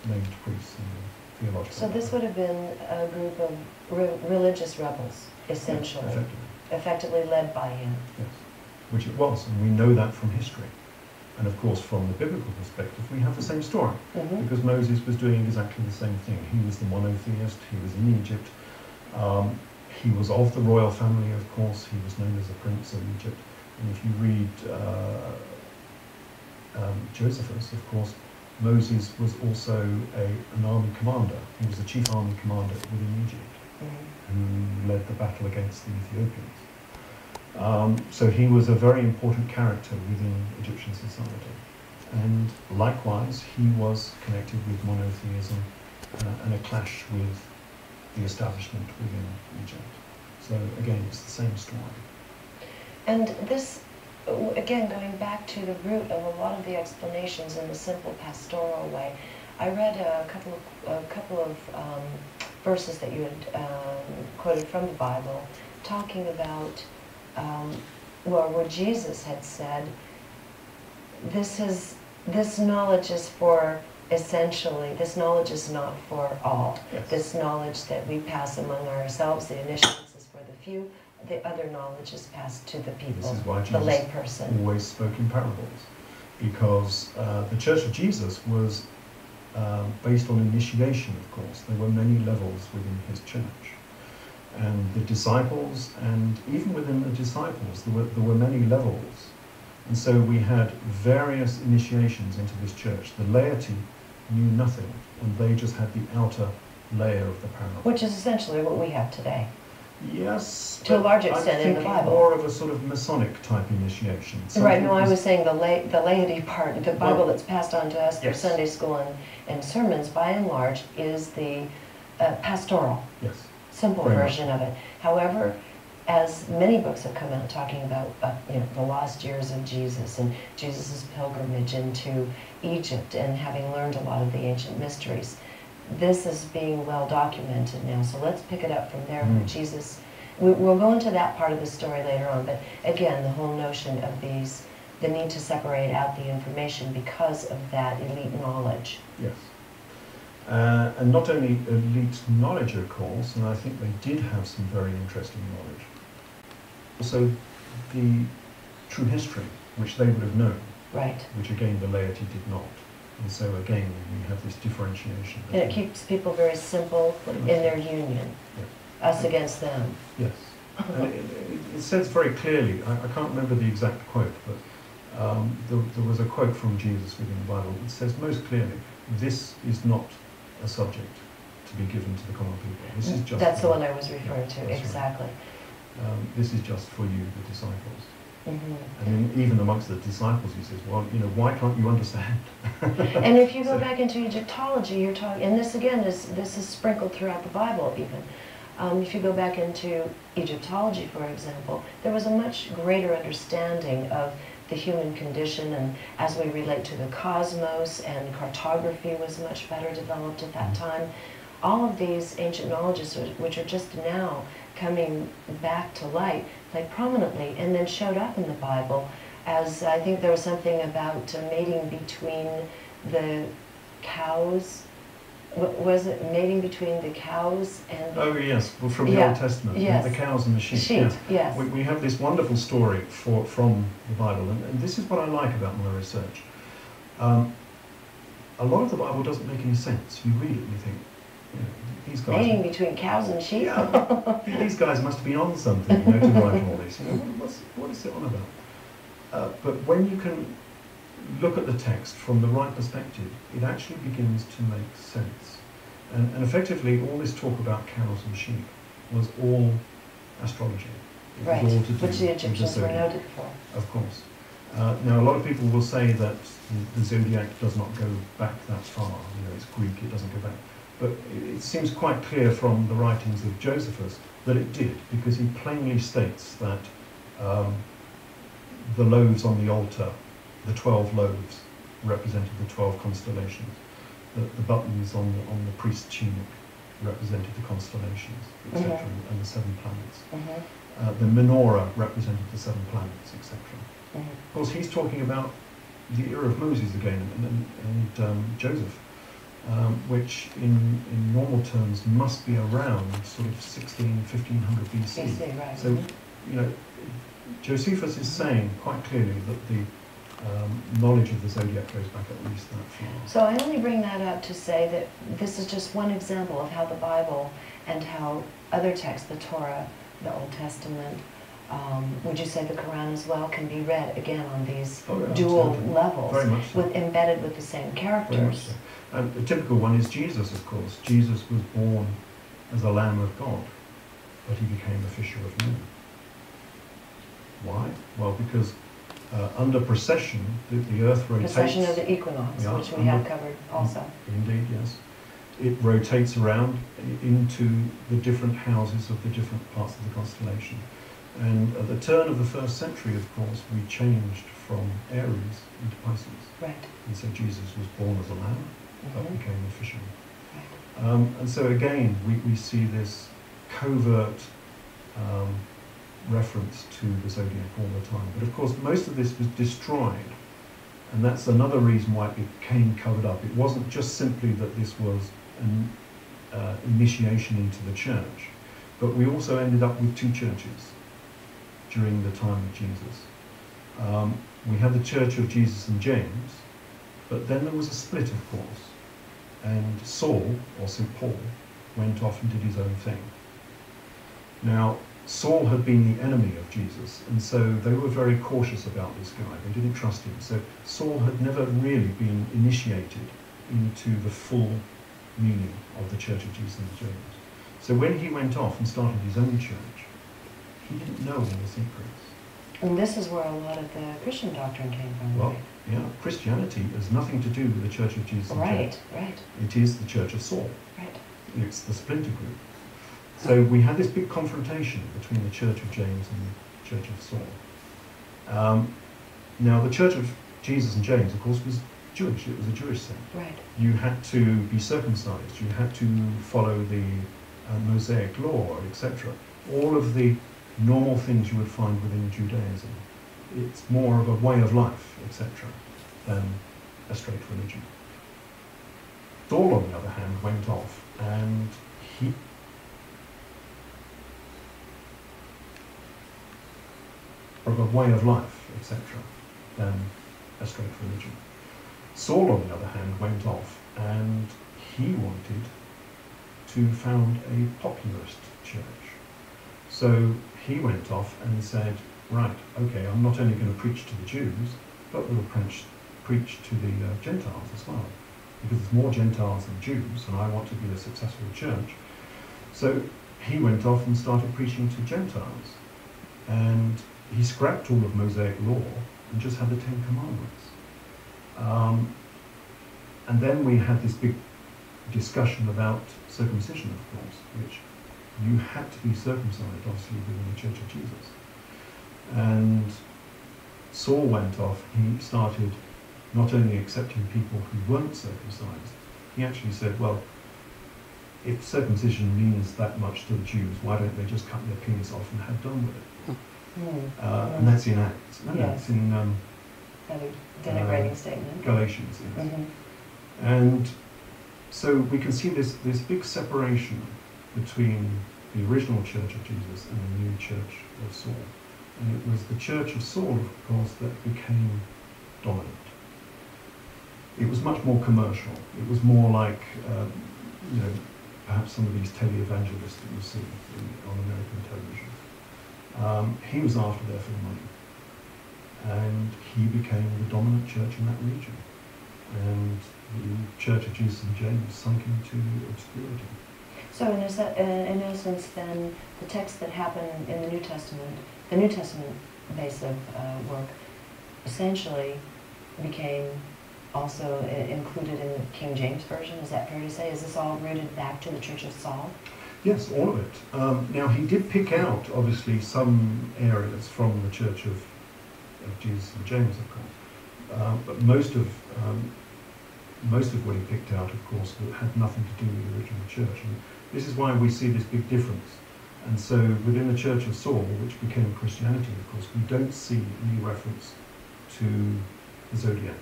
named priests and theological. So this would have been a group of religious rebels, essentially, yes, effectively led by him. Yes, which it was, and we know that from history. And of course, from the biblical perspective, we have the same story, because Moses was doing exactly the same thing. He was the monotheist, he was in Egypt, he was of the royal family, of course, he was known as a prince of Egypt. And if you read Josephus, of course, Moses was also an army commander. He was the chief army commander within Egypt, who led the battle against the Ethiopians. So he was a very important character within Egyptian society. And likewise, he was connected with monotheism and a clash with the establishment within Egypt. So again, it's the same story. And this, again, going back to the root of a lot of the explanations in the simple pastoral way, I read a couple of verses that you had quoted from the Bible, talking about where Jesus had said, this knowledge is for essentially, this knowledge is not for all. Yes. This knowledge that we pass among ourselves, the initiates, is for the few. The other knowledge is passed to the people, this is why the lay person. Always spoke in parables, because the Church of Jesus was based on initiation, of course. There were many levels within his church. And the disciples, and even within the disciples, there were many levels. And so we had various initiations into this church. The laity knew nothing, and they just had the outer layer of the parable. Which is essentially what we have today. Yes. To a large extent in the Bible. More of a sort of Masonic type initiation. Right, no, I was saying the laity part, the Bible that's passed on to us through Sunday school and sermons, by and large, is the pastoral. Yes. Simple version of it. However, as many books have come out talking about the lost years of Jesus and Jesus' pilgrimage into Egypt and having learned a lot of the ancient mysteries, this is being well documented now. So let's pick it up from there. Jesus, we'll go into that part of the story later on, but again, the whole notion of the need to separate out the information because of that elite knowledge. Yes. And not only elite knowledge, of course, and I think they did have some very interesting knowledge. Also, the true history, which they would have known, right? Which again, the laity did not. And so again, we have this differentiation. And it keeps people very simple in their union, us against them. Yes. And it says very clearly, I can't remember the exact quote, but there was a quote from Jesus within the Bible. It says most clearly, this is not a subject to be given to the common people. This is just That's the one I was referring to, exactly. Right. This is just for you, the disciples. And even amongst the disciples, he says, well, why can't you understand? And if you go back into Egyptology, you're talking, and this again this is sprinkled throughout the Bible even. If you go back into Egyptology, for example, there was a much greater understanding of the human condition, and as we relate to the cosmos, and cartography was much better developed at that time. All of these ancient knowledges, which are just now coming back to light, like prominently, and then showed up in the Bible as, I think there was something about mating between the cows. Was it mating between the cows and... Oh yes, well, from the Old Testament, the cows and the sheep. Yes. We have this wonderful story from the Bible, and this is what I like about my research. A lot of the Bible doesn't make any sense. You read it and you think, these guys... Mating between cows and sheep? Yeah, these guys must be on something, to write all this. What is it on about? But when you can look at the text from the right perspective, it actually begins to make sense. And effectively, all this talk about cows and sheep was all astrology. Right, which the Egyptians were noted for. Of course. Now, a lot of people will say that the zodiac does not go back that far. It's Greek, it doesn't go back. But it seems quite clear from the writings of Josephus that it did, because he plainly states that the loaves on the altar, the 12 loaves, represented the 12 constellations. The buttons on the priest's tunic represented the constellations, etc., and the 7 planets. The menorah represented the 7 planets, etc. Of course, he's talking about the era of Moses again, and Joseph. which in normal terms must be around sort of 1500 BC. BC, right. So, you know, Josephus is saying quite clearly that the knowledge of the zodiac goes back at least that far. So I only bring that up to say that this is just one example of how the Bible and how other texts, the Torah, the Old Testament, would you say the Quran as well, can be read again on these dual absolutely. levels, Very much so. embedded with the same Very much characters. so. And the typical one is Jesus, of course. Jesus was born as a Lamb of God, but he became a fisher of men. Why? Well, because under precession, the earth rotates. Precession of the equinox, Yeah, which we have covered also. Indeed, yes. It rotates around into the different houses of the different parts of the constellation. And at the turn of the 1st century, of course, we changed from Aries into Pisces. Right. And so Jesus was born as a lamb, but Mhm. became a fisherman. Right. And so again, we see this covert reference to the zodiac all the time. But of course, most of this was destroyed, and that's another reason why it became covered up. It wasn't just simply that this was an initiation into the church, but we also ended up with 2 churches during the time of Jesus. We had the Church of Jesus and James, but then there was a split, of course, and Saul, or St. Paul, went off and did his own thing. Now, Saul had been the enemy of Jesus, and so they were very cautious about this guy. They didn't trust him. So Saul had never really been initiated into the full meaning of the Church of Jesus and James. So when he went off and started his own church, he didn't know all the secrets. And this is where a lot of the Christian doctrine came from, Well, right? yeah, Christianity has nothing to do with the Church of Jesus and James. Right. It is the Church of Saul. Right. It's the splinter group. So we had this big confrontation between the Church of James and the Church of Saul. Now, the Church of Jesus and James, of course, was Jewish. It was a Jewish sect. Right. You had to be circumcised. You had to follow the Mosaic law, etc. All of the normal things you would find within Judaism. It's more of a way of life, etc., than a straight religion. Saul, on the other hand, went off and he of a way of life, etc., than a straight religion. Saul, on the other hand, went off and he wanted to found a popularist church. So he went off and said, right, okay, I'm not only going to preach to the Jews, but we'll preach to the Gentiles as well, because there's more Gentiles than Jews, and I want to be a successful church. So he went off and started preaching to Gentiles, and he scrapped all of Mosaic law and just had the 10 Commandments. And then we had this big discussion about circumcision, of course, which you had to be circumcised, obviously, within the Church of Jesus. And Saul went off, he started not only accepting people who weren't circumcised, he actually said, well, if circumcision means that much to the Jews, why don't they just cut their penis off and have done with it? And that's in Acts. No, Yes. it's in Another denigrating statement. Galatians. Yes. Mhm. And so we can see this big separation between the original Church of Jesus and the new Church of Saul. And it was the Church of Saul, of course, that became dominant. It was much more commercial. It was more like, perhaps some of these televangelists that you see on American television. He was after there for the money. And he became the dominant church in that region. And the Church of Jesus and James sunk into obscurity. So in essence, then, the texts that happen in the New Testament base of work, essentially became also included in the King James Version. Is that fair to say? Is this all rooted back to the Church of Saul? Yes, all of it. Now, he did pick out, obviously, some areas from the Church of Jesus and James, of course. But most of what he picked out, of course, had nothing to do with the original church. And this is why we see this big difference. And so within the Church of Saul, which became Christianity, of course, we don't see any reference to the zodiac.